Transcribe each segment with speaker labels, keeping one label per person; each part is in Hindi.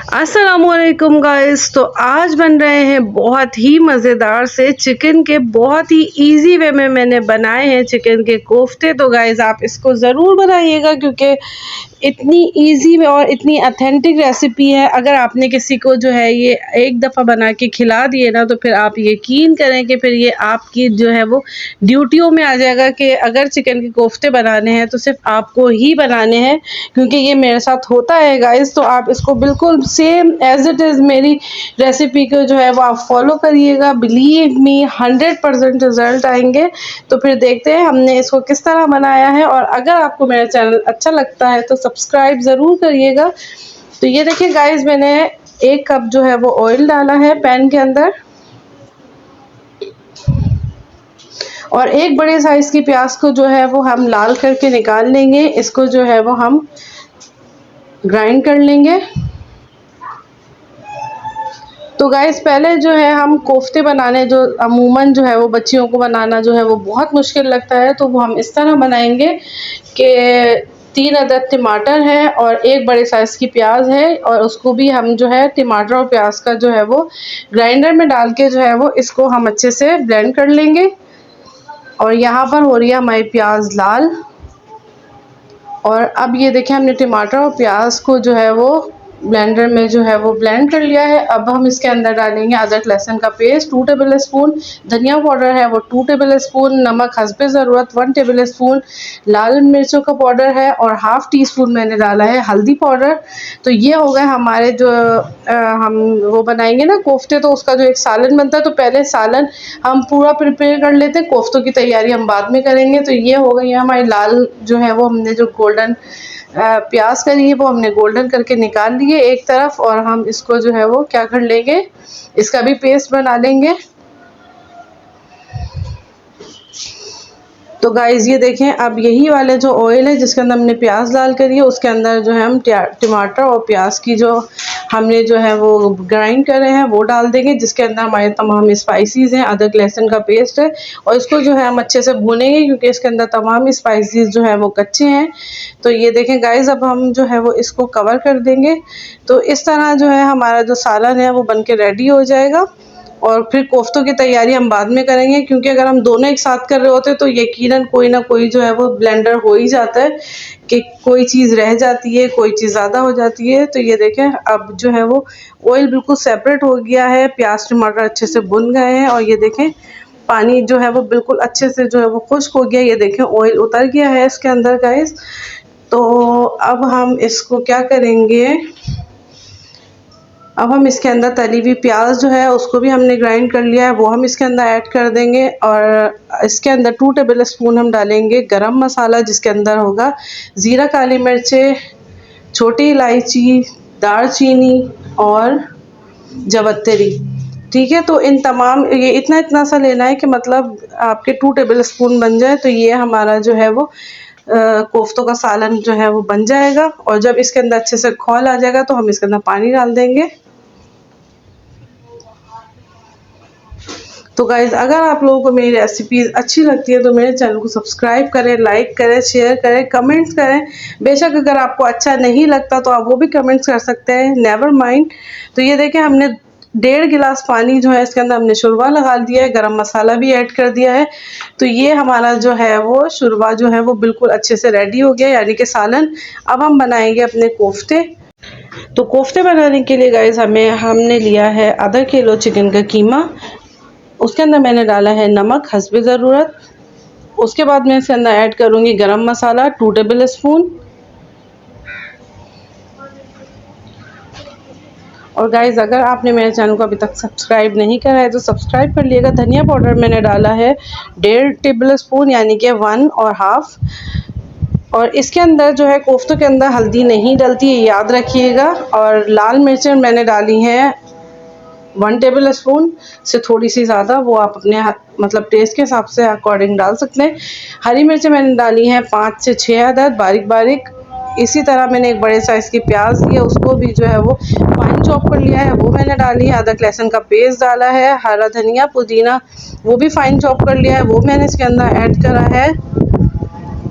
Speaker 1: अस्सलामुअलैकुम गाइस। तो आज बन रहे हैं बहुत ही मज़ेदार से चिकन के बहुत ही इजी वे में मैंने बनाए हैं चिकन के कोफ्ते। तो गाइस आप इसको ज़रूर बनाइएगा क्योंकि इतनी इजी में और इतनी ऑथेंटिक रेसिपी है। अगर आपने किसी को जो है ये एक दफ़ा बना के खिला दिए ना तो फिर आप यकीन करें कि फिर ये आपकी जो है वो ड्यूटियों में आ जाएगा कि अगर चिकन के कोफ्ते बनाने हैं तो सिर्फ आपको ही बनाने हैं, क्योंकि ये मेरे साथ होता है गाइस। तो आप इसको बिल्कुल सेम एज इट इज़ मेरी रेसिपी को जो है वो आप फॉलो करिएगा। बिलीव मी 100% रिजल्ट आएंगे। तो फिर देखते हैं हमने इसको किस तरह बनाया है। और अगर आपको मेरा चैनल अच्छा लगता है तो सब्सक्राइब ज़रूर करिएगा। तो ये देखिए गाइस, मैंने 1 कप जो है वो ऑयल डाला है पैन के अंदर और 1 बड़े साइज़ की प्याज को जो है वो हम लाल करके निकाल लेंगे। इसको जो है वो हम ग्राइंड कर लेंगे। तो गाइस पहले जो है हम कोफ्ते बनाने, जो अमूमन जो है वो बच्चियों को बनाना जो है वो बहुत मुश्किल लगता है, तो वो हम इस तरह बनाएंगे कि 3 अदद टमाटर है और 1 बड़े साइज़ की प्याज है और उसको भी हम जो है टमाटर और प्याज का जो है वो ग्राइंडर में डाल के जो है वो इसको हम अच्छे से ब्लेंड कर लेंगे। और यहाँ पर हो रही है हमारी प्याज लाल। और अब ये देखें हमने टमाटर और प्याज को जो है वो ब्लेंडर में जो है वो ब्लेंड कर लिया है। अब हम इसके अंदर डालेंगे अदरक लहसुन का पेस्ट 2 टेबल स्पून, धनिया पाउडर है वो 2 टेबल स्पून, नमक हस्बे ज़रूरत 1 टेबल स्पून, लाल मिर्चों का पाउडर है और ½ टी स्पून मैंने डाला है हल्दी पाउडर। तो ये हो गए हमारे जो हम वो बनाएंगे ना कोफ्ते, तो उसका जो एक सालन बनता है। तो पहले सालन हम पूरा प्रिपेयर कर लेते हैं, कोफ्तों की तैयारी हम बाद में करेंगे। तो ये हो गई है हमारी लाल जो है वो हमने जो गोल्डन प्याज करी है वो हमने गोल्डन करके निकाल लिए एक तरफ। और हम इसको जो है वो क्या कर लेंगे, इसका भी पेस्ट बना लेंगे। तो गाइस ये देखें, अब यही वाले जो ऑयल है जिसके अंदर हमने प्याज लाल करी है उसके अंदर जो है हम टमाटर और प्याज की जो हमने जो है वो ग्राइंड करे हैं वो डाल देंगे, जिसके अंदर हमारे तमाम स्पाइसेस हैं, अदरक लहसुन का पेस्ट है। और इसको जो है हम अच्छे से भूनेंगे क्योंकि इसके अंदर तमाम स्पाइसेस जो है वो कच्चे हैं। तो ये देखें गाइस, अब हम जो है वो इसको कवर कर देंगे। तो इस तरह जो है हमारा जो सालन है वो बन के रेडी हो जाएगा। और फिर कोफ्तों की तैयारी हम बाद में करेंगे, क्योंकि अगर हम दोनों एक साथ कर रहे होते तो यकीनन कोई ना कोई जो है वो ब्लेंडर हो ही जाता है कि कोई चीज़ रह जाती है, कोई चीज़ ज़्यादा हो जाती है। तो ये देखें अब जो है वो ऑयल बिल्कुल सेपरेट हो गया है, प्याज टमाटर अच्छे से भुन गए हैं और ये देखें पानी जो है वो बिल्कुल अच्छे से जो है वो खुश्क हो गया। ये देखें ऑयल उतर गया है इसके अंदर गाइस। तो अब हम इसको क्या करेंगे, अब हम इसके अंदर तली हुई प्याज जो है उसको भी हमने ग्राइंड कर लिया है वो हम इसके अंदर ऐड कर देंगे। और इसके अंदर 2 टेबल स्पून हम डालेंगे गरम मसाला, जिसके अंदर होगा ज़ीरा, काली मिर्चें, छोटी इलायची, दालचीनी और जवत्तरी। ठीक है, तो इन तमाम ये इतना सा लेना है कि मतलब आपके 2 टेबल स्पून बन जाए। तो ये हमारा जो है वो कोफ्तों का सालन जो है वो बन जाएगा। और जब इसके अंदर अच्छे से खौल आ जाएगा तो हम इसके अंदर पानी डाल देंगे। तो गाइज़ अगर आप लोगों को मेरी रेसिपीज़ अच्छी लगती है तो मेरे चैनल को सब्सक्राइब करें, लाइक करें, शेयर करें, कमेंट्स करें। बेशक अगर आपको अच्छा नहीं लगता तो आप वो भी कमेंट्स कर सकते हैं, नेवर माइंड। तो ये देखें हमने 1.5 गिलास पानी जो है इसके अंदर हमने शुरबा लगा दिया है, गरम मसाला भी ऐड कर दिया है। तो ये हमारा जो है वो शुरबा जो है वो बिल्कुल अच्छे से रेडी हो गया, यानी कि सालन। अब हम बनाएंगे अपने कोफ्ते। तो कोफ्ते बनाने के लिए गाइज़ हमने लिया है आधा किलो चिकन का कीमा। उसके अंदर मैंने डाला है नमक हस्बे ज़रूरत। उसके बाद मैं इसके अंदर ऐड करूँगी गरम मसाला 2 टेबल स्पून। और गाइज़ अगर आपने मेरे चैनल को अभी तक सब्सक्राइब नहीं करा है तो सब्सक्राइब कर लिएगा। धनिया पाउडर मैंने डाला है 1.5 टेबल स्पून, यानी कि 1 और हाफ। और इसके अंदर जो है कोफ्तों के अंदर हल्दी नहीं डलती है, याद रखिएगा। और लाल मिर्चें मैंने डाली हैं 1 टेबल स्पून से थोड़ी सी ज़्यादा, वो आप अपने मतलब टेस्ट के हिसाब से अकॉर्डिंग डाल सकते हैं। हरी मिर्चें मैंने डाली हैं 5 से 6 अदद बारीक बारीक। इसी तरह मैंने 1 बड़े साइज़ की प्याज ली है, उसको भी जो है वो फाइन चॉप कर लिया है, वो मैंने डाली है। अदरक लहसुन का पेस्ट डाला है, हरा धनिया पुदीना वो भी फाइन चॉप कर लिया है, वो मैंने इसके अंदर ऐड करा है।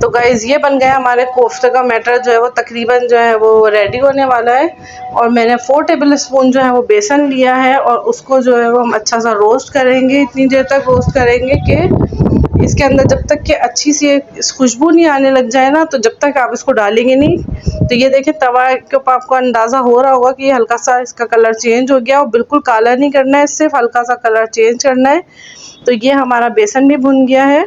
Speaker 1: तो गाइज़ ये बन गया हमारे कोफ्ते का बैटर जो है वो तकरीबन जो है वो रेडी होने वाला है। और मैंने 4 टेबल स्पून जो है वो बेसन लिया है और उसको जो है वो हम अच्छा सा रोस्ट करेंगे। इतनी देर तक रोस्ट करेंगे कि इसके अंदर जब तक कि अच्छी सी खुशबू नहीं आने लग जाए ना, तो जब तक आप इसको डालेंगे नहीं। तो ये देखें तवा के ऊपर आपको अंदाज़ा हो रहा होगा कि हल्का सा इसका कलर चेंज हो गया, और बिल्कुल काला नहीं करना है, सिर्फ हल्का सा कलर चेंज करना है। तो ये हमारा बेसन भी भुन गया है।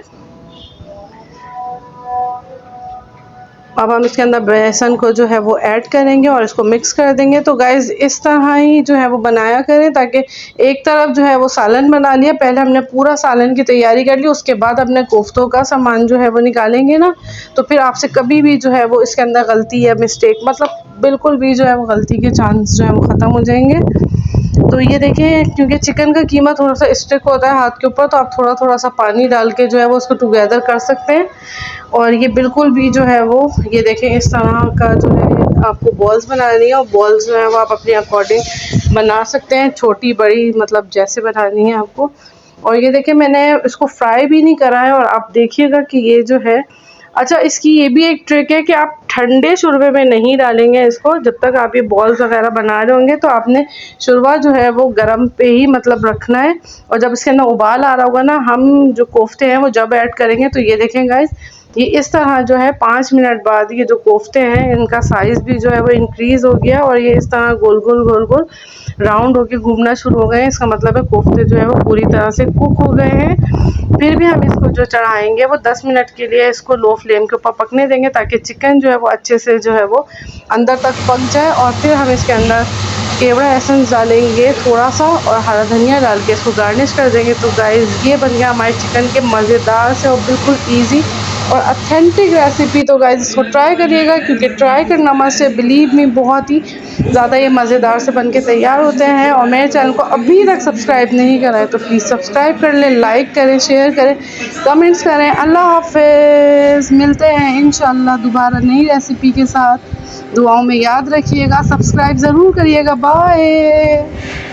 Speaker 1: अब हम इसके अंदर बेसन को जो है वो ऐड करेंगे और इसको मिक्स कर देंगे। तो गाइज़ इस तरह ही जो है वो बनाया करें, ताकि एक तरफ जो है वो सालन बना लिया, पहले हमने पूरा सालन की तैयारी कर ली, उसके बाद अपने कोफ्तों का सामान जो है वो निकालेंगे ना, तो फिर आपसे कभी भी जो है वो इसके अंदर गलती या मिस्टेक, मतलब बिल्कुल भी जो है वो गलती के चांस जो है वो ख़त्म हो जाएंगे। तो ये देखें, क्योंकि चिकन का कीमा थोड़ा सा स्टिक होता है हाथ के ऊपर, तो आप थोड़ा थोड़ा सा पानी डाल के जो है वो उसको टुगेदर कर सकते हैं। और ये बिल्कुल भी जो है वो, ये देखें इस तरह का जो है आपको बॉल्स बनानी है, और बॉल्स जो है वो आप अपने अकॉर्डिंग बना सकते हैं, छोटी बड़ी मतलब जैसे बनानी है आपको। और ये देखें मैंने इसको फ्राई भी नहीं करा है, और आप देखिएगा कि ये जो है, अच्छा इसकी ये भी एक ट्रिक है कि आप ठंडे शोरबे में नहीं डालेंगे इसको। जब तक आप ये बॉल्स वगैरह बना रहे होंगे तो आपने शोरबा जो है वो गर्म पे ही मतलब रखना है, और जब इसके अंदर उबाल आ रहा होगा ना, हम जो कोफ्ते हैं वो जब ऐड करेंगे। तो ये देखें गाइस, ये इस तरह जो है 5 मिनट बाद ये जो कोफ्ते हैं इनका साइज़ भी जो है वो इंक्रीज़ हो गया, और ये इस तरह गोल गोल गोल गोल राउंड होके घूमना शुरू हो गए हैं। इसका मतलब है कोफ्ते जो है वो पूरी तरह से कुक हो गए हैं। फिर भी हम इसको जो चढ़ाएंगे वो 10 मिनट के लिए इसको लो फ्लेम के ऊपर पकने देंगे, ताकि चिकन जो है वो अच्छे से जो है वो अंदर तक पक जाए। और फिर हम इसके अंदर केवड़ा एसेंस डालेंगे थोड़ा सा, और हरा धनिया डाल के इसको गार्निश कर देंगे। तो गाइस ये बन गया हमारे चिकन के मज़ेदार से और बिल्कुल ईजी और ऑथेंटिक रेसिपी। तो गाइस इसको ट्राई करिएगा, क्योंकि ट्राई करना मस्ट से, बिलीव मी बहुत ही ज़्यादा ये मज़ेदार से बन के तैयार होते हैं। और मेरे चैनल को अभी तक सब्सक्राइब नहीं करा है तो प्लीज़ सब्सक्राइब कर लें, लाइक करें, शेयर करें, कमेंट्स करें। अल्लाह हाफ़िज़, मिलते हैं इंशाअल्लाह दोबारा नई रेसिपी के साथ। दुआओं में याद रखिएगा, सब्सक्राइब ज़रूर करिएगा। बाय।